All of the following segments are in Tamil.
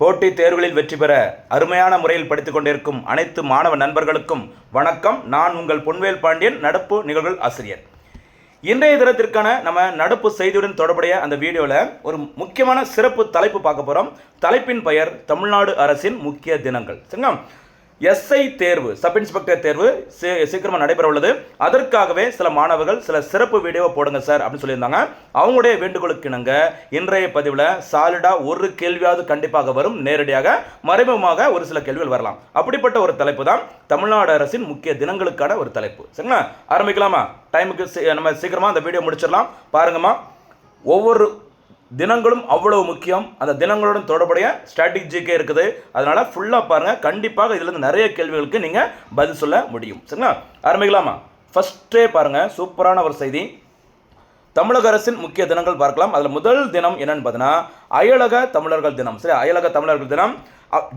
போட்டித் தேர்வுகளில் வெற்றி பெற அருமையான முறையில் படித்துக் கொண்டிருக்கும் அனைத்து மாணவ நண்பர்களுக்கும் வணக்கம். நான் உங்கள் பொன்வேல் பாண்டியன், நடப்பு நிகழ்வுகள் ஆசிரியர். இன்றைய தினத்திற்கான நம்ம நடப்பு செய்தியுடன் தொடர்புடைய அந்த வீடியோவில் ஒரு முக்கியமான சிறப்பு தலைப்பு பார்க்க போகிறோம். தலைப்பின் பெயர் தமிழ்நாடு அரசின் முக்கிய தினங்கள். சரிங்களா? எஸ்ஐ தேர்வு, சப் இன்ஸ்பெக்டர் தேர்வு சீக்கிரமாக நடைபெற உள்ளது. அதற்காகவே சில மாணவர்கள் சில சிறப்பு வீடியோவை போடுங்க சார் அப்படின்னு சொல்லியிருந்தாங்க. அவங்களுடைய வேண்டுகோளுக்கு இணங்க இன்றைய பதிவில் சாலிடாக ஒரு கேள்வியாவது கண்டிப்பாக வரும். நேரடியாக மறைமுகமாக ஒரு சில கேள்விகள் வரலாம். அப்படிப்பட்ட ஒரு தலைப்பு தான் தமிழ்நாடு அரசின் முக்கிய தினங்களுக்கான ஒரு தலைப்பு. சரிங்களா? ஆரம்பிக்கலாமா? டைமுக்கு நம்ம சீக்கிரமாக அந்த வீடியோ முடிச்சிடலாம். பாருங்கம்மா, ஒவ்வொரு தினங்களும் அவ்வளவு முக்கியம். அந்த தினங்களுடன் தொடர்புடைய ஸ்ட்ராட்டஜிக்கே இருக்குது. அதனால ஃபுல்லாக பாருங்கள். கண்டிப்பாக இதிலிருந்து நிறைய கேள்விகளுக்கு நீங்கள் பதில் சொல்ல முடியும். சரிங்களா? ஆரம்பிக்கலாமா? ஃபஸ்ட்டே பாருங்கள், சூப்பரான ஒரு செய்தி. தமிழக அரசின் முக்கிய தினங்கள் பார்க்கலாம். அதில் முதல் தினம் என்னன்னு பார்த்தீங்கன்னா அயலக தமிழர்கள் தினம். சரி, அயலக தமிழர்கள் தினம்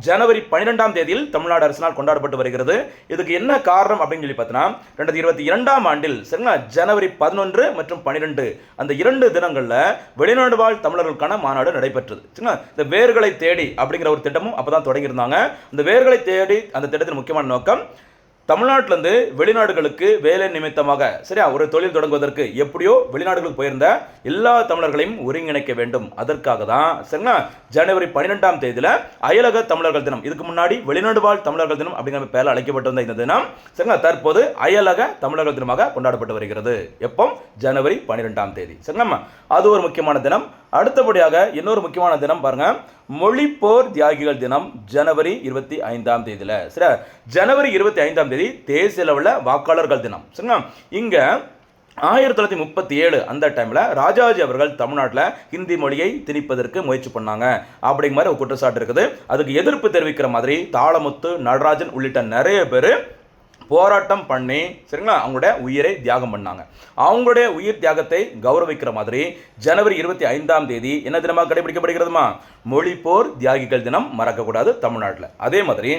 ஜனவரி 12ஆம் தேதியில் தமிழ்நாடு அரசினால் கொண்டாடப்பட்டு வருகிறது. இதுக்கு என்ன காரணம் அப்படின்னு சொல்லி பார்த்தீங்கன்னா 2022ஆம் ஆண்டில் சரிங்களா ஜனவரி 11 மற்றும் 12 அந்த 2 தினங்களில் வெளிநாடு வாழ் தமிழர்களுக்கான மாநாடு நடைபெற்றது. சரிங்களா? இந்த வேர்களை தேடி அப்படிங்கிற ஒரு திட்டமும் அப்போ தான் தொடங்கியிருந்தாங்க. இந்த வேர்களை தேடி அந்த திட்டத்தின் முக்கியமான நோக்கம் தமிழ்நாட்டிலேருந்து வெளிநாடுகளுக்கு வேலை நிமித்தமாக சரியா ஒரு தொழில் தொடங்குவதற்கு எப்படியோ வெளிநாடுகளுக்கு போயிருந்த எல்லா தமிழர்களையும் ஒருங்கிணைக்க வேண்டும். அதற்காக தான் சரிங்களா ஜனவரி 12ஆம் தேதியில் அயலக தமிழர்கள் தினம், இதுக்கு முன்னாடி வெளிநாடு வாழ் தமிழர்கள் தினம் அப்படிங்கிற பேரில் அழைக்கப்பட்டிருந்த இந்த தினம் சரிங்களா தற்போது அயலக தமிழர்கள் தினமாக கொண்டாடப்பட்டு வருகிறது. எப்போ? ஜனவரி 12ஆம் தேதி. சரிங்களா? அது ஒரு முக்கியமான தினம். அடுத்தபடியாக இன்னொரு முக்கியமான தினம் பாருங்க, மொழிப்போர் தியாகிகள் தினம் ஜனவரி 25ஆம் தேதியில். சரி, ஜனவரி 25ஆம் தேதி தேசிய அளவில் வாக்காளர்கள் தினம். சரிங்களா? இங்கே 1937 அந்த டைமில் ராஜாஜி அவர்கள் தமிழ்நாட்டில் ஹிந்தி மொழியை திணிப்பதற்கு முயற்சி பண்ணாங்க அப்படிங்கிற மாதிரி ஒரு குற்றச்சாட்டு இருக்குது. அதுக்கு எதிர்ப்பு தெரிவிக்கிற மாதிரி தாளமுத்து, நடராஜன் உள்ளிட்ட நிறைய பேர் போராட்டம் பண்ணி சரிங்களா அவங்களுடைய உயிரை தியாகம் பண்ணாங்க. அவங்களுடைய உயிர் தியாகத்தை கௌரவிக்கிற மாதிரி ஜனவரி 25ஆம் தேதி என்ன தினமாக கடைபிடிக்கப்படுகிறதுமா? மொழிப்போர் தியாகிகள் தினம். மறக்கக்கூடாது தமிழ்நாட்டில். அதே மாதிரி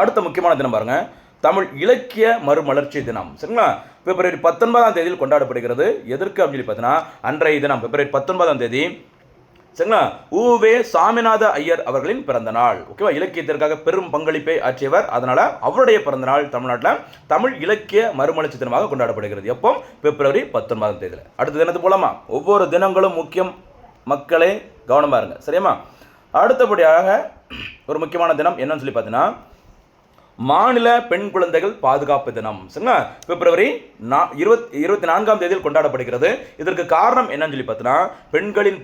அடுத்த முக்கியமான தினம் பாருங்க, தமிழ் இலக்கிய மறுமலர்ச்சி தினம். சரிங்களா? பிப்ரவரி 19ஆம் தேதியில் கொண்டாடப்படுகிறது. எதற்கு அப்படின்னு சொல்லி பார்த்தீங்கன்னா அன்றைய தினம் பிப்ரவரி 19ஆம் தேதி சரிங்களா உவே சாமிநாத ஐயர் அவர்களின் பிறந்த நாள். ஓகேவா? இலக்கியத்திற்காக பெரும் பங்களிப்பை ஆற்றியவர். அதனால அவருடைய பிறந்த நாள் தமிழ்நாட்டில் தமிழ் இலக்கிய மறுமலர்ச்சி தினமாக கொண்டாடப்படுகிறது. எப்போ? பிப்ரவரி 19ஆம் தேதியில். அடுத்த தினத்து போலாமா? ஒவ்வொரு தினங்களும் முக்கியம், மக்களே கவனமாக இருங்க. சரியாமா? அடுத்தபடியாக ஒரு முக்கியமான தினம் என்னன்னு சொல்லி பார்த்தீங்கன்னா மாநில பெண் குழந்தைகள் பாதுகாப்பு தினம். சரிங்களா? பிப்ரவரி 24ஆம் தேதியில் கொண்டாடப்படுகிறது. இதற்கு காரணம் என்னன்னு சொல்லி பார்த்தீங்கன்னா பெண்களின்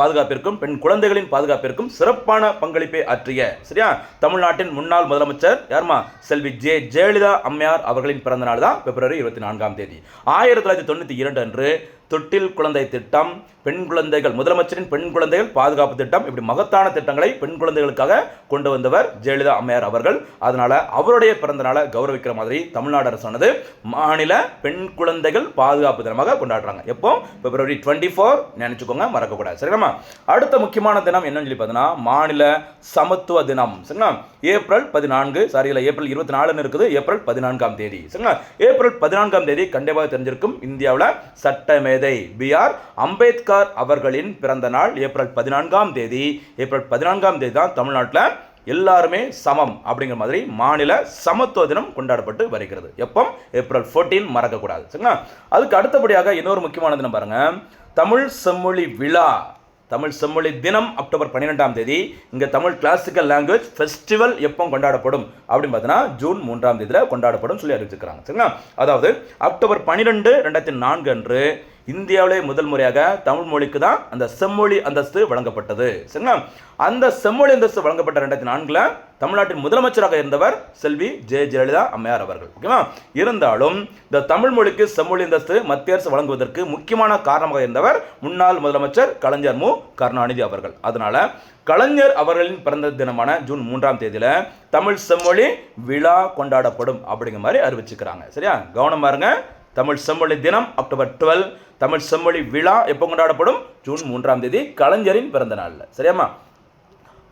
பாதுகாப்பிற்கும் பெண் குழந்தைகளின் பாதுகாப்பிற்கும் சிறப்பான பங்களிப்பை ஆற்றிய சரியா தமிழ்நாட்டின் முன்னாள் முதலமைச்சர் யாருமா? செல்வி ஜெயலலிதா அம்மையார் அவர்களின் பிறந்த நாள் தான் பிப்ரவரி 24ஆம் தேதி. 1992 அன்று தொட்டில் குழந்தை திட்டம், பெண் குழந்தைகள், முதலமைச்சரின் பெண் குழந்தைகள் பாதுகாப்பு திட்டம், இப்படி மகத்தான திட்டங்களை பெண் குழந்தைகளுக்காக கொண்டு வந்தவர் ஜெயலலிதா அம்மையார் அவர்கள். அதனால அவருடைய பிறந்த நாளை கௌரவிக்கிற மாதிரி தமிழ்நாடு அரசானது மாநில பெண் குழந்தைகள் பாதுகாப்பு தினமாக கொண்டாடுறாங்க. எப்போ? பிப்ரவரி 24. நினைச்சுக்கோங்க, மறக்கக்கூடாது. சரிங்களா? அடுத்த முக்கியமான தினம் என்னன்னு சொல்லி பார்த்தீங்கன்னா மாநில சமத்துவ தினம். சரிங்களா? ஏப்ரல் 24 இருக்குது. ஏப்ரல் 14ஆம் தேதி. சரிங்களா? ஏப்ரல் 14ஆம் தேதி கண்டிப்பாக தெரிஞ்சிருக்கும், இந்தியாவில் சட்டமேதை B.R. அம்பேத்கர் அவர்களின் பிறந்த நாள் ஏப்ரல் 14ஆம் தேதி. ஏப்ரல் 14ஆம் தேதி தான் தமிழ்நாட்டில் எல்லாருமே சமம் அப்படிங்கிற மாதிரி மாநில சமத்துவ தினம் கொண்டாடப்பட்டு வருகிறது. எப்போ? ஏப்ரல் 14. மறக்கக்கூடாது. சரிங்களா? அதுக்கு அடுத்தபடியாக இன்னொரு முக்கியமான தினம் பாருங்க, தமிழ் செம்மொழி விழா, தமிழ் செம்மொழி தினம் அக்டோபர் 12ஆம் தேதி. இங்கே தமிழ் கிளாசிக்கல் லாங்குவேஜ் ஃபெஸ்டிவல் எப்போ கொண்டாடப்படும் அப்படின்னு பார்த்தீங்கன்னா ஜூன் 3ஆம் தேதியில் கொண்டாடப்படும் சொல்லி அறிவிச்சிருக்கிறாங்க. சரிங்களா? அதாவது அக்டோபர் 12, 2004 அன்று இந்தியாவிலே முதல் முறையாக தமிழ் மொழிக்கு தான் அந்த செம்மொழி அந்தஸ்து வழங்கப்பட்டது. சரிங்களா? அந்த செம்மொழி அந்தஸ்து வழங்கப்பட்ட 2004 தமிழ்நாட்டின் முதலமைச்சராக இருந்தவர் செல்வி ஜெயலலிதா அம்மையார் அவர்கள். ஓகேவா? இருந்தாலும் இந்த தமிழ் மொழிக்கு செம்மொழி அந்தஸ்து மத்திய அரசு வழங்குவதற்கு முக்கியமான காரணமாக இருந்தவர் முன்னாள் முதலமைச்சர் கலைஞர் மு. கருணாநிதி அவர்கள். அதனால கலைஞர் அவர்களின் பிறந்த தினமான ஜூன் 3ஆம் தேதியில் தமிழ் செம்மொழி விழா கொண்டாடப்படும் அப்படிங்கிற மாதிரி அறிவிச்சுக்கிறாங்க. சரியா? கவனமா இருங்க. தமிழ் செம்மொழி தினம் அக்டோபர் 12, தமிழ் செம்மொழி விழா எப்போ கொண்டாடப்படும்? ஜூன் 3ஆம் தேதி, கலைஞரின் பிறந்த நாளில். சரியாமா?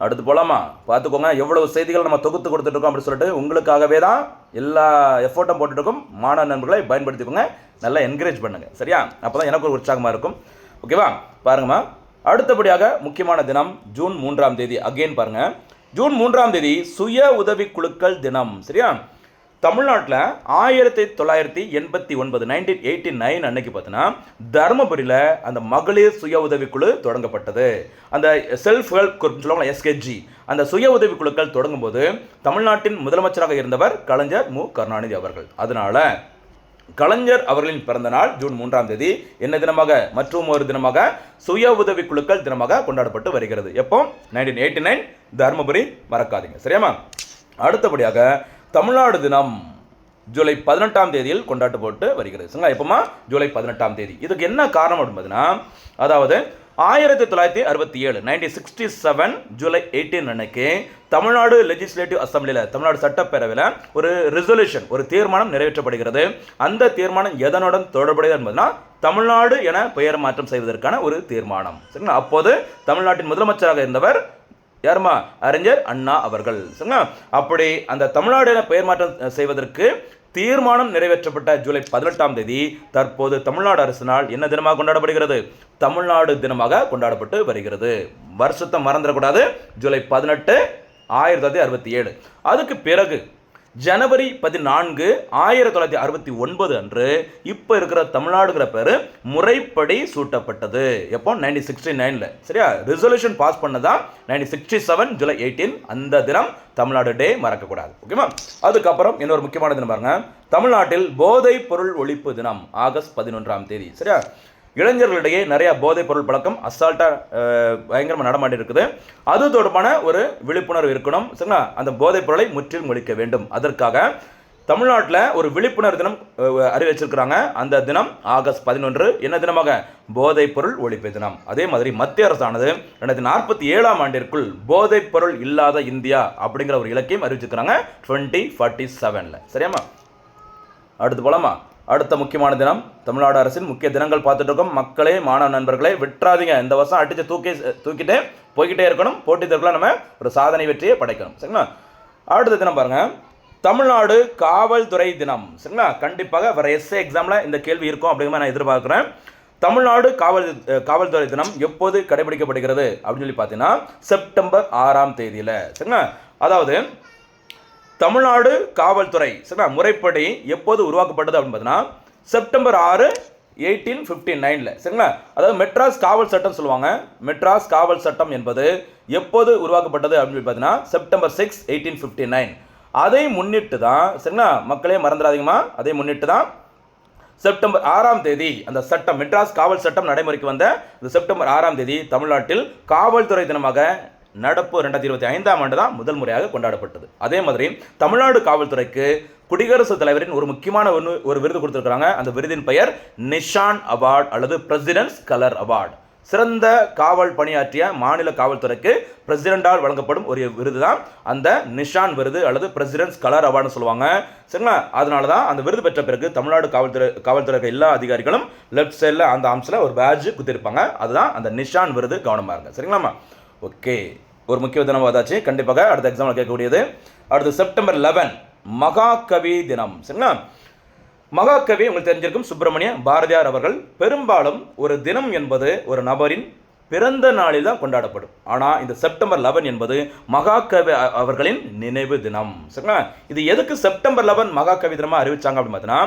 அடுத்து போகலாமா? பார்த்துக்கோங்க, எவ்வளவு செய்திகள் நம்ம தொகுத்து கொடுத்துட்ருக்கோம் அப்படின்னு சொல்லிட்டு உங்களுக்காகவே தான் எல்லா எஃபோர்ட்டும் போட்டுருக்கோம். மாணவ நண்பர்களை பயன்படுத்திக்கோங்க, நல்லா என்கரேஜ் பண்ணுங்கள். சரியா? அப்போ தான் எனக்கு ஒரு உற்சாகமாக இருக்கும். ஓகேவா? பாருங்கம்மா, அடுத்தபடியாக முக்கியமான தினம் ஜூன் 3ஆம் தேதி. அகைன் பாருங்க, ஜூன் 3ஆம் தேதி சுய உதவி குழுக்கள் தினம். சரியா? தமிழ்நாட்டில் 1989 1989 அன்னைக்கு பார்த்தீங்கன்னா தருமபுரியில் அந்த மகளிர் சுய உதவிக்குழு தொடங்கப்பட்டது. அந்த செல்ஃப் ஹெல்ப் குரூப் சொல்லுவாங்க, எஸ்கேஜி. அந்த சுய உதவி குழுக்கள் தொடங்கும் போது தமிழ்நாட்டின் முதலமைச்சராக இருந்தவர் கலைஞர் மு கருணாநிதி அவர்கள். அதனால கலைஞர் அவர்களின் பிறந்த நாள் ஜூன் 3ஆம் தேதி என்ன தினமாக, மற்றும் ஒரு தினமாக சுய உதவி குழுக்கள் தினமாக கொண்டாடப்பட்டு வருகிறது. எப்போ? 1989 தருமபுரி, மறக்காதீங்க. சரியாமா? அடுத்தபடியாக தமிழ்நாடு தினம் ஜூலை 18ஆம் தேதியில் கொண்டாடப்பட்டு வருகிறது. சரிங்களா? எப்போமா? ஜூலை 18ஆம் தேதி. இதுக்கு என்ன காரணம் அப்படின்னு பார்த்தீங்கன்னா, அதாவது 1967 1967 ஜூலை 18 அன்னைக்கு தமிழ்நாடு லெஜிஸ்லேட்டிவ் அசம்பிளியில், தமிழ்நாடு சட்டப்பேரவையில் ஒரு ரெசல்யூஷன், ஒரு தீர்மானம் நிறைவேற்றப்படுகிறது. அந்த தீர்மானம் எதனுடன் தொடர்புடையது என்பதுனா தமிழ்நாடு என பெயர் மாற்றம் செய்வதற்கான ஒரு தீர்மானம். சரிங்களா? அப்போது தமிழ்நாட்டின் முதலமைச்சராக இருந்தவர் யாருமா? அறிஞர் அண்ணா அவர்கள். சரிங்களா? அப்படி அந்த தமிழ்நாடு என பெயர் மாற்றம் செய்வதற்கு தீர்மானம் நிறைவேற்றப்பட்ட ஜூலை 18ஆம் தேதி தற்போது தமிழ்நாடு அரசினால் என்ன தினமாக கொண்டாடப்படுகிறது? தமிழ்நாடு தினமாக கொண்டாடப்பட்டு வருகிறது. வருஷத்தை மறந்துடக்கூடாது. ஜூலை 18 1967. அதுக்கு பிறகு ஜனவரி 14 1969 அன்று இப்போ இருக்கிற தமிழ்நாடுங்கிற பேர் முறைப்படி சூட்டப்பட்டது. எப்போ? 1969. சரியா? ரெசல்யூஷன் பாஸ் பண்ணதான் 1967 ஜூலை 18. அந்த தினம் தமிழ்நாடு டே மறக்கக்கூடாது. ஓகேவா? அதுக்கப்புறம் இன்னொரு முக்கியமான தினம் பாருங்க, தமிழ்நாட்டில் போதைப் பொருள் ஒழிப்பு தினம் ஆகஸ்ட் 11ஆம் தேதி. சரியா? இளைஞர்களிடையே நிறைய போதைப் பொருள் பழக்கம் அசால்ட்டாக பயங்கரமாக நடமாட்டி இருக்குது. அது தொடர்பான ஒரு விழிப்புணர்வு இருக்கணும். சரிங்களா? அந்த போதைப் பொருளை முற்றிலும் ஒழிக்க வேண்டும். அதற்காக தமிழ்நாட்டில் ஒரு விழிப்புணர்வு தினம் அறிவிச்சிருக்கிறாங்க. அந்த தினம் ஆகஸ்ட் 11. என்ன தினமாக? போதைப் பொருள் ஒழிப்பு தினம். அதே மாதிரி மத்திய அரசானது 2047ஆம் ஆண்டிற்குள் போதைப் பொருள் இல்லாத இந்தியா அப்படிங்கிற ஒரு இலக்கையும் அறிவிச்சிருக்கிறாங்க 2047. சரியாமா? அடுத்து போலாமா? அடுத்த முக்கியமான தினம், தமிழ்நாடு அரசின் முக்கிய தினங்கள் பார்த்துட்டு இருக்கோம். மக்களே, மாணவ நண்பர்களே, விட்டுறாதீங்க. இந்த வருஷம் அடித்து தூக்கிட்டே போய்கிட்டே இருக்கணும். போட்டித் தேர்வுல நம்ம ஒரு சாதனை வெற்றியை படைக்கணும். சரிங்களா? அடுத்த தினம் பாருங்க, தமிழ்நாடு காவல்துறை தினம். சரிங்களா? கண்டிப்பாக வர எஸ்ஏ எக்ஸாமில் இந்த கேள்வி இருக்கும் அப்படிங்கிற நான் எதிர்பார்க்குறேன். தமிழ்நாடு காவல்துறை தினம் எப்போது கடைபிடிக்கப்படுகிறது அப்படின்னு சொல்லி பார்த்தீங்கன்னா செப்டம்பர் 6ஆம் தேதியில். சரிங்களா? அதாவது தமிழ்நாடு காவல்துறை சரிங்களா முறைப்படி எப்போது உருவாக்கப்பட்டது அப்படின்னு பார்த்தீங்கன்னா செப்டம்பர் 6 1859. சரிங்களா? அதாவது மெட்ராஸ் காவல் சட்டம் சொல்லுவாங்க. மெட்ராஸ் காவல் சட்டம் என்பது எப்போது உருவாக்கப்பட்டது அப்படின்னு பார்த்தீங்கன்னா செப்டம்பர் 6 1859. அதை முன்னிட்டு தான், சரிங்களா மக்களே மறந்துடாதீங்கம்மா, அதை முன்னிட்டு தான் செப்டம்பர் 6ஆம் தேதி அந்த சட்டம், மெட்ராஸ் காவல் சட்டம் நடைமுறைக்கு வந்த இந்த செப்டம்பர் 6ஆம் தேதி தமிழ்நாட்டில் காவல்துறை தினமாக நடப்பு 2025ஆம் ஆண்டு தான் முதல் முறையாக கொண்டாடப்பட்டது. அதே மாதிரி தமிழ்நாடு காவல்துறைக்கு குடியரசுத் தலைவரின் ஒரு முக்கியமான ஒரு விருது கொடுத்திருக்கிறாங்க. அந்த விருதின் பெயர் நிஷான் அவார்டு அல்லது பிரசிடென்ட்ஸ் கலர் அவார்டு. சிறந்த காவல் பணியாற்றிய மாநில காவல்துறைக்கு பிரசிடென்டால் வழங்கப்படும் ஒரு விருது தான் அந்த நிஷான் விருது அல்லது பிரசிடென்ட்ஸ் கலர் அவார்டுன்னு சொல்லுவாங்க. சரிங்களா? அதனால தான் அந்த விருது பெற்ற பிறகு தமிழ்நாடு காவல்துறை எல்லா அதிகாரிகளும் லெஃப்ட் சைடில் அந்த ஆம்ஸில் ஒரு பேட்ஜ் குத்திருப்பாங்க. அதுதான் அந்த நிஷான் விருது. கவனமாக இருங்க. சரிங்களாம்மா? ஓகே, ஒரு முக்கிய தினம் வந்தாச்சு. கண்டிப்பாக அடுத்த எக்ஸாமில் கேட்கக்கூடியது. அடுத்து செப்டம்பர் 11 மகாகவி தினம். சரிங்களா? மகாகவி உங்களுக்கு தெரிஞ்சிருக்கும் சுப்பிரமணிய பாரதியார் அவர்கள். பெரும்பாலும் ஒரு தினம் என்பது ஒரு நபரின் பிறந்த நாளில் தான் கொண்டாடப்படும். ஆனால் இந்த செப்டம்பர் 11 என்பது மகாகவி அவர்களின் நினைவு தினம். சரிங்களா? இது எதுக்கு செப்டம்பர் 11 மகாகவி தினமாக அறிவிச்சாங்க அப்படின்னு பார்த்தீங்கன்னா,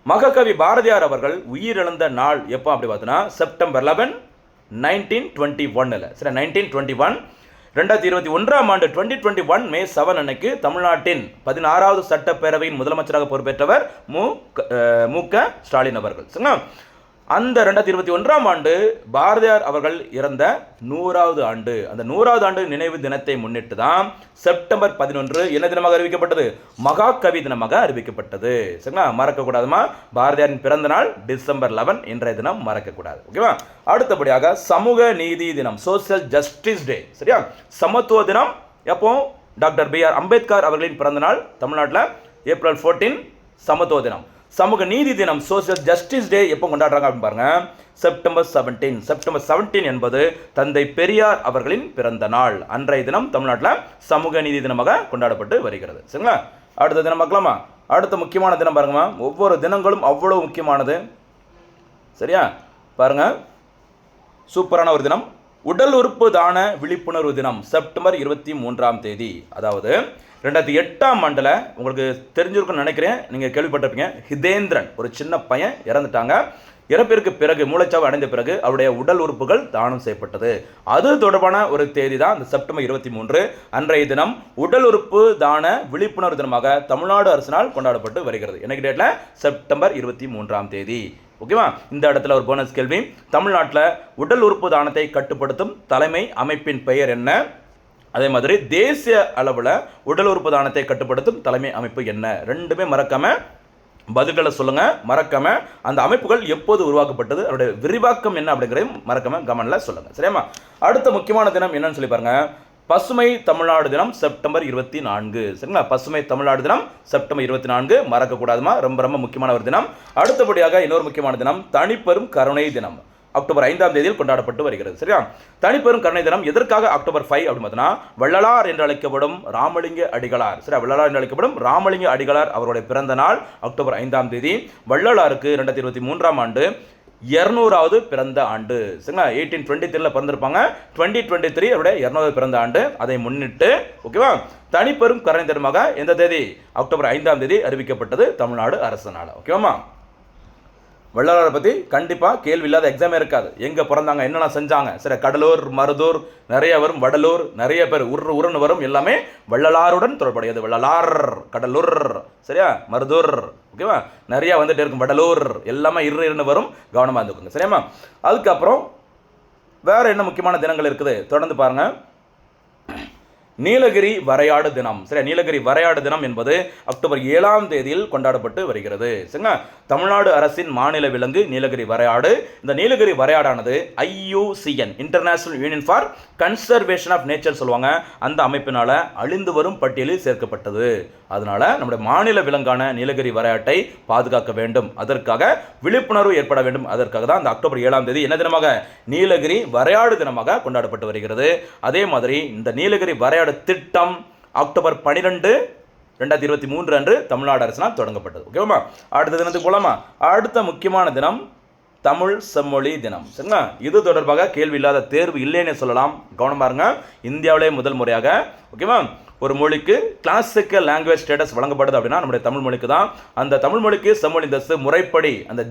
மகாகவி பாரதியார் அவர்கள் உயிரிழந்த நாள் எப்போ அப்படி பார்த்தீங்கன்னா செப்டம்பர் 11 1921. சரி, 1921 2021ஆம் ஆண்டு 2021 மே 7 அன்னைக்கு தமிழ்நாட்டின் 16வது சட்டப்பேரவையின் முதலமைச்சராக பொறுப்பேற்றவர் மு க ஸ்டாலின் அவர்கள். சரிங்களா? அந்த 2021ஆம் ஆண்டு பாரதியார் அவர்கள் இறந்த 100வது ஆண்டு. அந்த 100வது ஆண்டு நினைவு தினத்தை முன்னிட்டு தான் செப்டம்பர் 11 என்ன தினமாக அறிவிக்கப்பட்டது? மகாகவி தினமாக அறிவிக்கப்பட்டது. சரிங்களா? மறக்கக்கூடாதுமா, பாரதியாரின் பிறந்த நாள் டிசம்பர் 11 இன்றைய தினம் மறக்கக்கூடாது. ஓகேவா? அடுத்தபடியாக சமூக நீதி தினம், சோசியல் ஜஸ்டிஸ் டே. சரியா? சமத்துவ தினம் எப்போ? Doctor B.R. அம்பேத்கர் அவர்களின் பிறந்த நாள் தமிழ்நாட்டில் ஏப்ரல் 14 சமத்துவ தினம். சமூக நீதி தினம், சோசியல் ஜஸ்டிஸ் டே எப்போ கொண்டாடுறாங்க அப்படின்னு பாருங்க செப்டம்பர் 17. செப்டம்பர் 17 என்பது தந்தை பெரியார் அவர்களின் பிறந்த நாள். அன்றைய தினம் தமிழ்நாட்டில் சமூக நீதி தினமாக கொண்டாடப்பட்டு வருகிறது. சரிங்களா? அடுத்த தினம் பார்க்கலாமா? அடுத்த முக்கியமான தினம் பாருங்கம்மா. ஒவ்வொரு தினங்களும் அவ்வளவு முக்கியமானது. சரியா? பாருங்க, சூப்பரான ஒரு தினம் உடல் உறுப்பு தான விழிப்புணர்வு தினம் செப்டம்பர் 23ஆம் தேதி. அதாவது 2008ஆம் ஆண்டில் உங்களுக்கு தெரிஞ்சிருக்குன்னு நினைக்கிறேன், நீங்கள் கேள்விப்பட்டிருப்பீங்க. ஹிதேந்திரன் ஒரு சின்ன பையன் இறந்துட்டாங்க. இறப்பிற்கு பிறகு மூளைச்சாவு அடைந்த பிறகு அவருடைய உடல் உறுப்புகள் தானம் செய்யப்பட்டது. அது தொடர்பான ஒரு தேதி தான் இந்த செப்டம்பர் 23. அன்றைய தினம் உடல் உறுப்பு தான விழிப்புணர்வு தினமாக தமிழ்நாடு அரசினால் கொண்டாடப்பட்டு வருகிறது. என்னைக்கு டேட்டில்? செப்டம்பர் 23ஆம் தேதி. ஓகேவா? இந்த இடத்துல ஒரு போனஸ் கேள்வி. தமிழ்நாட்டில் உடல் உறுப்பு தானத்தை கட்டுப்படுத்தும் தலைமை அமைப்பின் பெயர் என்ன? அதே மாதிரி தேசிய அளவில் உடல் உறுப்பு தானத்தை கட்டுப்படுத்தும் தலைமை அமைப்பு என்ன? ரெண்டுமே மறக்காம பதில்களை சொல்லுங்க. மறக்காம அந்த அமைப்புகள் எப்போது உருவாக்கப்பட்டது, அதோட விரிவாக்கம் என்ன அப்படிங்கிறதையும் மறக்காம கமெண்ட்ல சொல்லுங்க. சரியாமா? அடுத்த முக்கியமான தினம் என்னன்னு சொல்லி பாருங்க. பசுமை தமிழ்நாடு தினம் செப்டம்பர் 24. சரிங்களா? பசுமை தமிழ்நாடு தினம் செப்டம்பர் 24 மறக்கக்கூடாதுமா, ரொம்ப ரொம்ப முக்கியமான ஒரு தினம். அடுத்தபடியாக இன்னொரு முக்கியமான தினம் தனிப்பெரும் கருணை தினம் அக்டோபர் 5ஆம் தேதியில் கொண்டாடப்பட்டு வருகிறது. சரியா? தனிப்பெரும் கருணை தினம் எதற்காக அக்டோபர் 5 அப்படின்னு பார்த்தீங்கன்னா, வள்ளலார் என்று அழைக்கப்படும் ராமலிங்க அடிகளார். சரியா? வள்ளலார் என்று அழைக்கப்படும் ராமலிங்க அடிகளார் அவருடைய பிறந்த நாள் அக்டோபர் 5ஆம் தேதி. வள்ளலாருக்கு 2023ஆம் ஆண்டு 200வது பிறந்த ஆண்டு. சரிங்களா? 1823 பிறந்திருப்பாங்க. 2023 அவருடைய 200வது பிறந்த ஆண்டு. அதை முன்னிட்டு ஓகேவா, தனிப்பெரும் கருணை தினமாக எந்த தேதி? அக்டோபர் 5ஆம் தேதி அறிவிக்கப்பட்டது தமிழ்நாடு அரசினால். ஓகேவா? வள்ளலாரை பற்றி கண்டிப்பாக கேள்வி இல்லாத எக்ஸாமே இருக்காது. எங்கே பிறந்தாங்க, என்னென்ன செஞ்சாங்க. சரி, கடலூர், மருதூர் நிறைய வரும், வடலூர் நிறைய பேர் உருன்னு வரும். எல்லாமே வள்ளலாருடன் தொடர்புடையது. வள்ளலார், கடலூர், சரியா, மருதூர், ஓகேவா, நிறையா வந்துட்டு இருக்கும். வடலூர் எல்லாமே இருன்னு வரும், கவனமாக இருந்துக்கோங்க. சரியாம்மா? அதுக்கப்புறம் வேற என்ன முக்கியமான தினங்கள் இருக்குது தொடர்ந்து பாருங்க. நீலகிரி வரையாடு தினம். சரி, நீலகிரி வரையாடு தினம் என்பது அக்டோபர் 7ஆம் தேதியில் கொண்டாடப்பட்டு வருகிறது. சரிங்களா? தமிழ்நாடு அரசின் மாநில விலங்கு நீலகிரி வரையாடு. இந்த நீலகிரி வரையாடானது IUCN international union for conservation of nature சொல்லுவாங்க, அந்த அமைப்பினால அழிந்து வரும் பட்டியலில் சேர்க்கப்பட்டது. அதனால நம்முடைய மாநில விலங்கான நீலகிரி வரையாட்டை பாதுகாக்க வேண்டும், அதற்காக விழிப்புணர்வு ஏற்பட வேண்டும். அதற்காக தான் இந்த அக்டோபர் 7ஆம் தேதி என்ன தினமாக? நீலகிரி வரையாடு தினமாக கொண்டாடப்பட்டு வருகிறது. அதே மாதிரி இந்த நீலகிரி வரையாடு திட்டம் அக்டோபர் 12, 2023 அன்று தமிழ்நாடு அரசினால் தொடங்கப்பட்டது. ஓகேவா? அடுத்த தினத்துக்கு போலாமா? அடுத்த முக்கியமான தினம் தமிழ் செம்மொழி தினம். சரிங்களா? இது தொடர்பாக கேள்வி இல்லாத தேர்வு இல்லைன்னு சொல்லலாம். கவனமா இருங்க. இந்தியாவிலே முதல் முறையாக ஓகேவா ஒரு மொழிக்கு கிளாசிக்கல் லாங்குவேஜ் ஸ்டேட்டஸ் வழங்கப்படுது அப்படின்னா நம்முடைய தமிழ் மொழிக்கு தான். அந்த தமிழ் மொழிக்கு செம்மொழி தசு முறைப்படி அந்த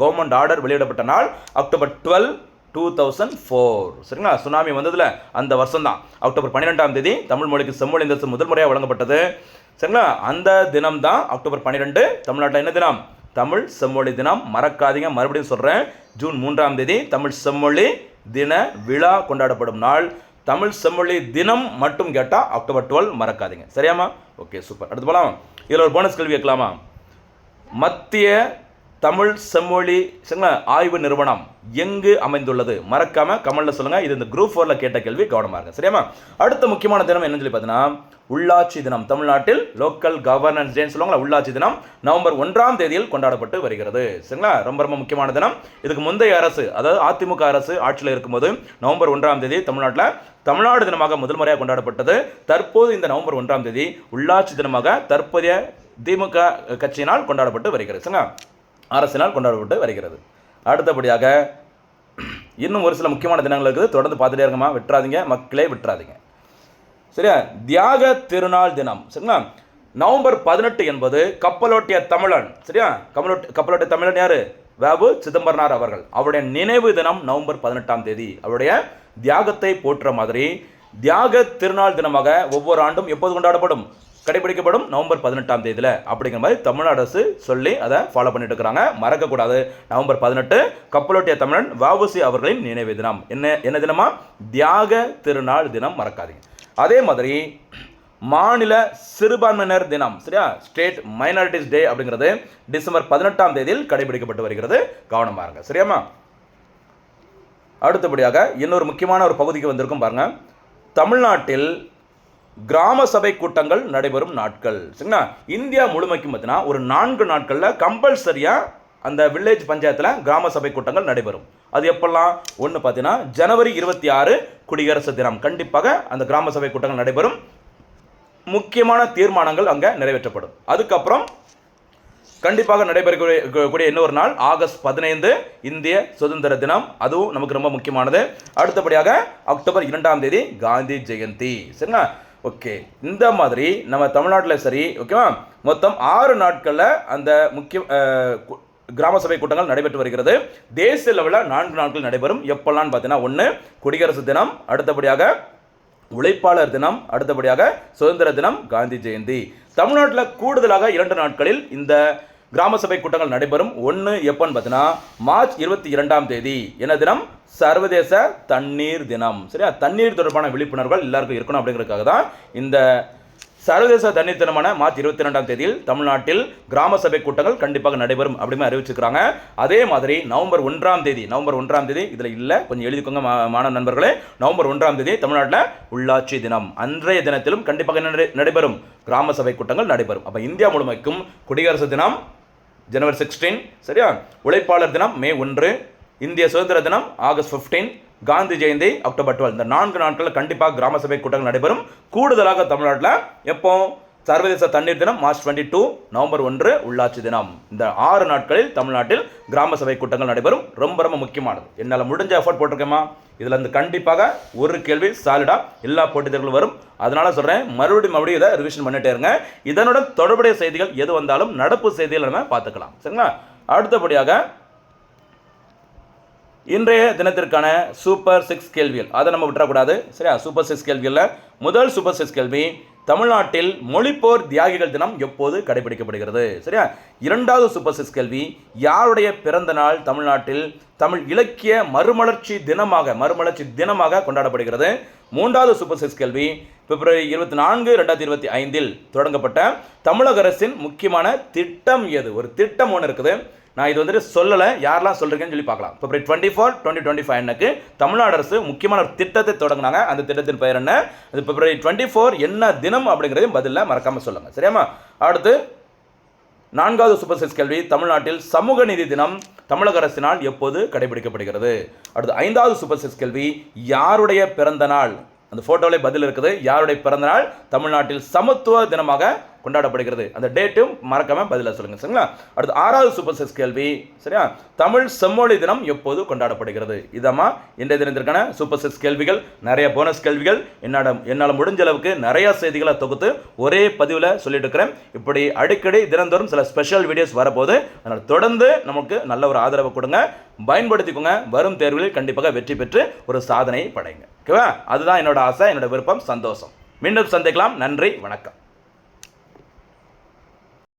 கவர்மெண்ட் ஆர்டர் வெளியிடப்பட்ட நாள் அக்டோபர் 12, 2004. சரிங்களா? சுனாமி வந்ததுல அந்த வருஷம் தான் அக்டோபர் 12ஆம் தேதி தமிழ் மொழிக்கு செம்மொழி தசு முதல் முறையாக வழங்கப்பட்டது. சரிங்களா? அந்த தினம் தான் அக்டோபர் 12. தமிழ்நாட்டில் என்ன தினம்? தமிழ் செம்மொழி தினம். மறக்காதீங்க, மறுபடியும் சொல்கிறேன், ஜூன் 3ஆம் தேதி தமிழ் செம்மொழி தின விழா கொண்டாடப்படும் நாள். தமிழ் செம்மொழி தினம் மட்டும் கேட்டால் அக்டோபர் 12 மறக்காதீங்க. சரியாமா? Okay, super. அடுத்து போகலாம். இதில் ஒரு போனஸ் கேள்வி கேட்கலாமா? மத்திய தமிழ் செம்மொழி ஆய்வு நிறுவனம் எங்கு அமைந்துள்ளது? மறக்காம கமெண்ட்ல சொல்லுங்க. இது இந்த குரூப் 4ல கேட்ட கேள்வி, கவனமா இருங்க. சரியாமா? அடுத்த முக்கியமான தினம் என்னன்னு சொல்லி பார்த்தீங்கன்னா உள்ளாட்சி தினம். தமிழ்நாட்டில் லோக்கல் கவர்னன்ஸ் டேன்னு சொல்லுவாங்களா, உள்ளாட்சி தினம் நவம்பர் 1ஆம் தேதியில் கொண்டாடப்பட்டு வருகிறது. சரிங்களா? ரொம்ப ரொம்ப முக்கியமான தினம். இதுக்கு முந்தைய அரசு, அதாவது அதிமுக அரசு ஆட்சியில் இருக்கும்போது நவம்பர் 1ஆம் தேதி தமிழ்நாட்டில் தமிழ்நாடு தினமாக முதல் முறையாக கொண்டாடப்பட்டது. தற்போது இந்த நவம்பர் 1ஆம் தேதி உள்ளாட்சி தினமாக தற்போதைய திமுக கட்சியினால் கொண்டாடப்பட்டு வருகிறது. சரிங்களா? அரசினால் கொண்டாடப்பட்டு வருகிறது. அடுத்தபடியாக இன்னும் ஒரு சில முக்கியமான தினங்கள் இருக்குது, தொடர்ந்து பார்த்துட்டே இருக்கமா, விட்டுறாதீங்க மக்களே, விட்டுறாதீங்க. சரியா? தியாக திருநாள் தினம். சரிங்களா? நவம்பர் 18 என்பது கப்பலோட்டிய தமிழன். சரியா? கப்பலோட்டிய தமிழன் யாரு? வ.உ. சிதம்பரனார் அவர்கள். அவருடைய நினைவு தினம் நவம்பர் 18ஆம் தேதி. அவருடைய தியாகத்தை போற்ற மாதிரி தியாக திருநாள் தினமாக ஒவ்வொரு ஆண்டும் எப்போது கொண்டாடப்படும்? கடைபிடிக்கப்படும் நவம்பர் 18ஆம் தேதியில். அப்படிங்கிற மாதிரி தமிழ்நாடு அரசு சொல்லி அதை ஃபாலோ பண்ணிட்டு இருக்கிறாங்க. மறக்கக்கூடாது. நவம்பர் 18 கப்பலோட்டிய தமிழன் வ.உ.சி. அவர்களின் நினைவு தினம். என்ன தினமா? தியாக திருநாள் தினம். மறக்காதீங்க. அதே மாதிரி மாநில சிறுபான்மையினர் தினம். சரியா? ஸ்டேட் மைனாரிட்டிஸ் டே அப்படிங்கிறது டிசம்பர் 18ஆம் தேதியில் கடைபிடிக்கப்பட்டு வருகிறது. கவனமா இருங்க. சரியாமா? அடுத்தபடியாக இன்னொரு முக்கியமான ஒரு பகுதிக்கு வந்திருக்கும் பாருங்க. தமிழ்நாட்டில் கிராம சபை கூட்டங்கள் நடைபெறும் நாட்கள். சரிங்களா? இந்தியா முழுமைக்கும் பார்த்தீங்கன்னா ஒரு 4 நாட்களில் கம்பல்சரியாக அந்த வில்லேஜ் பஞ்சாயத்தில் கிராம சபை கூட்டங்கள் நடைபெறும். அது எப்பெல்லாம்? ஒன்று பார்த்தீங்கன்னா ஜனவரி 26 குடியரசு தினம். கண்டிப்பாக அந்த கிராம சபை கூட்டங்கள் நடைபெறும். முக்கியமான தீர்மானங்கள் அங்கே நிறைவேற்றப்படும். அதுக்கப்புறம் கண்டிப்பாக நடைபெறக்கூடிய இன்னொரு நாள் ஆகஸ்ட் 15 இந்திய சுதந்திர தினம், அதுவும் நமக்கு ரொம்ப முக்கியமானது. அடுத்தபடியாக அக்டோபர் 2ஆம் தேதி காந்தி ஜெயந்தி. சரிங்களா? ஓகே, இந்த மாதிரி நம்ம தமிழ்நாட்டில் சரி, ஓகேவா, மொத்தம் 6 நாட்களில் அந்த முக்கிய கிராம சபை கூட்டங்கள் நடைபெற்று வருகிறது. தேசிய லெவலில் 4 நாட்கள் நடைபெறும். எப்பெல்லாம் பார்த்தீங்கன்னா, 1 குடியரசு தினம், அடுத்தபடியாக உழைப்பாளர் தினம், அடுத்தபடியாக சுதந்திர தினம், காந்தி ஜெயந்தி. தமிழ்நாட்டில் கூடுதலாக 2 நாட்களில் இந்த கிராம சபை கூட்டங்கள் நடைபெறும். 1 எப்போன்னு பார்த்தீங்கன்னா மார்ச் 22ஆம் தேதி. என்ன தினம்? சர்வதேச தண்ணீர் தினம். சரியா? தண்ணீர் தொடர்பான விழிப்புணர்வுகள் எல்லாருக்கும் இருக்கணும் அப்படிங்கிறதுக்காக தான் இந்த சர்வதேச தண்ணீர் தினமான மார்ச் 22ஆம் தேதியில் தமிழ்நாட்டில் கிராம சபை கூட்டங்கள் கண்டிப்பாக நடைபெறும் அப்படின்னு அறிவிச்சிருக்கிறாங்க. அதே மாதிரி நவம்பர் 1ஆம் தேதி இதில் இல்லை, கொஞ்சம் எழுதிக்கோங்க மாணவ நண்பர்களே. நவம்பர் 1ஆம் தேதி தமிழ்நாட்டில் உள்ளாட்சி தினம். அன்றைய தினத்திலும் கண்டிப்பாக நடைபெறும் கிராம சபை கூட்டங்கள் நடைபெறும். அப்போ இந்தியா முழுமைக்கும் குடியரசு தினம் ஜனவரி 16, சரியா, உழைப்பாளர் தினம் மே 1, இந்திய சுதந்திர தினம் ஆகஸ்ட் 15, காந்தி ஜெயந்தி அக்டோபர் 12. இந்த 4 நாட்களில் கண்டிப்பாக கிராம சபை கூட்டங்கள் நடைபெறும். கூடுதலாக தமிழ்நாட்டில் எப்போ சர்வதேச தண்ணீர் தினம் மார்ச் 22, நவம்பர் 1 உள்ளாட்சி தினம். இந்த 6 நாட்களில் தமிழ்நாட்டில் கிராம சபை கூட்டங்கள் நடைபெறும். ரொம்ப ரொம்ப முக்கியமானது. என்னால் முடிஞ்ச எஃபர்ட் போட்டிருக்கேமா? இதில் இருந்து கண்டிப்பாக ஒரு கேள்வி சாலிடாக எல்லா போட்டித் தேர்வுகளும் வரும். அதனால சொல்கிறேன், மறுபடியும் இதை ரிவிஷன் பண்ணிட்டே இருங்க. இதனுடன் தொடர்புடைய செய்திகள் எது வந்தாலும் நடப்பு செய்திகள் நம்ம பார்த்துக்கலாம். சரிங்களா? அடுத்தபடியாக இன்றைய தினத்திற்கான சூப்பர் 6 கேள்விகள், அதை நம்ம விட்டுறக்கூடாது. சரியா? சூப்பர் 6 கேள்விகளில் முதல் சூப்பர் 6 கேள்வி, தமிழ்நாட்டில் மொழிப்போர் தியாகிகள் தினம் எப்போது கடைபிடிக்கப்படுகிறது? சரியா? இரண்டாவது சூப்பர் 6 கேள்வி, யாருடைய பிறந்த நாள் தமிழ்நாட்டில் தமிழ் இலக்கிய மறுமலர்ச்சி தினமாக கொண்டாடப்படுகிறது? மூன்றாவது சூப்பர் 6 கேள்வி, பிப்ரவரி 24, 2025 தொடங்கப்பட்ட தமிழக அரசின் முக்கியமான திட்டம் எது? ஒரு திட்டம் ஒன்று இருக்குது. நான் இது வந்துட்டு சொல்லலை, யாரெல்லாம் சொல்கிறீங்கன்னு சொல்லி பார்க்கலாம். பிப்ரவரி 24, 2025 தமிழ்நாடு அரசு முக்கியமான ஒரு திட்டத்தை தொடங்கினாங்க. அந்த திட்டத்தின் பெயர் என்ன? அது பிப்ரவரி 24 என்ன தினம் அப்படிங்கிறதையும் பதிலில் மறக்காமல் சொல்லுங்கள். சரியாமா? அடுத்து 4வது சூப்பர் 6 கேள்வி, தமிழ்நாட்டில் சமூக நீதி தினம் தமிழக அரசினால் எப்போது கடைபிடிக்கப்படுகிறது? அடுத்து 5வது சூப்பர் 6 கேள்வி, யாருடைய பிறந்த நாள்? அந்த ஃபோட்டோவிலே பதில் இருக்குது. யாருடைய பிறந்த நாள் தமிழ்நாட்டில் சமத்துவ தினமாக கொண்டாடப்படுகிறது? அந்த டேட்டும் மறக்காம பதில சொல்லுங்க. சரிங்களா? அடுத்து 6வது சூப்பர் 6 கேள்வி, சரியா, தமிழ் செம்மொழி தினம் எப்போது கொண்டாடப்படுகிறது? இதமா இன்றைய தினத்திற்கான சூப்பர் 6 கேள்விகள். நிறைய போனஸ் கேள்விகள் என்னால் முடிஞ்ச அளவுக்கு நிறைய செய்திகளை தொகுத்து ஒரே பதிவில் சொல்லிட்டு இருக்கிறேன். இப்படி அடிக்கடி தினந்தோறும் சில ஸ்பெஷல் வீடியோஸ் வரப்போது. அதனால் தொடர்ந்து நமக்கு நல்ல ஒரு ஆதரவு கொடுங்க, பயன்படுத்திக்கோங்க. வரும் தேர்வுகளில் கண்டிப்பாக வெற்றி பெற்று ஒரு சாதனையை படைங்க. ஓகேவா? அதுதான் என்னோட ஆசை, என்னோட விருப்பம், சந்தோஷம். மீண்டும் சந்திக்கலாம். நன்றி, வணக்கம்.